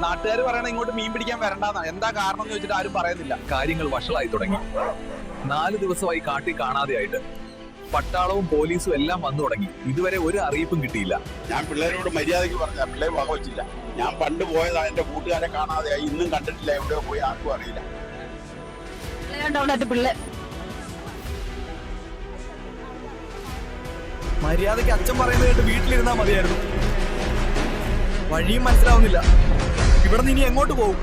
നാട്ടുകാർ പറയണ ഇങ്ങോട്ട് മീൻ പിടിക്കാൻ വരണ്ടെന്നാ. എന്താ കാരണം എന്ന് ചോദിച്ചിട്ട് ആരും പറയുന്നില്ല. കാര്യങ്ങൾ വഷളായി തുടങ്ങി. 4 ദിവസമായി കാട്ടി കാണാതെയായിട്ട് പട്ടാളവും പോലീസും എല്ലാം വന്നു തുടങ്ങി. ഇതുവരെ ഒരു അറിയിപ്പും കിട്ടിയില്ല. ഞാൻ പിള്ളേരോട് മര്യാദയ്ക്ക് പറഞ്ഞ പിള്ളേർ വകവച്ചില്ല. ഞാൻ പണ്ട് പോയതാ, എന്റെ കൂട്ടുകാരെ കാണാതെയായി, ഇന്നും കണ്ടിട്ടില്ല. എവിടെ പോയി ആർക്കും അറിയില്ല. മര്യാദയ്ക്ക് അച്ഛൻ പറയുന്നത് കേട്ട് വീട്ടിലിരുന്നാ മതിയായിരുന്നു. വഴിയും മനസ്സിലാവുന്നില്ല. ഇവിടെ നിന്ന് ഇനി എങ്ങോട്ട് പോകും?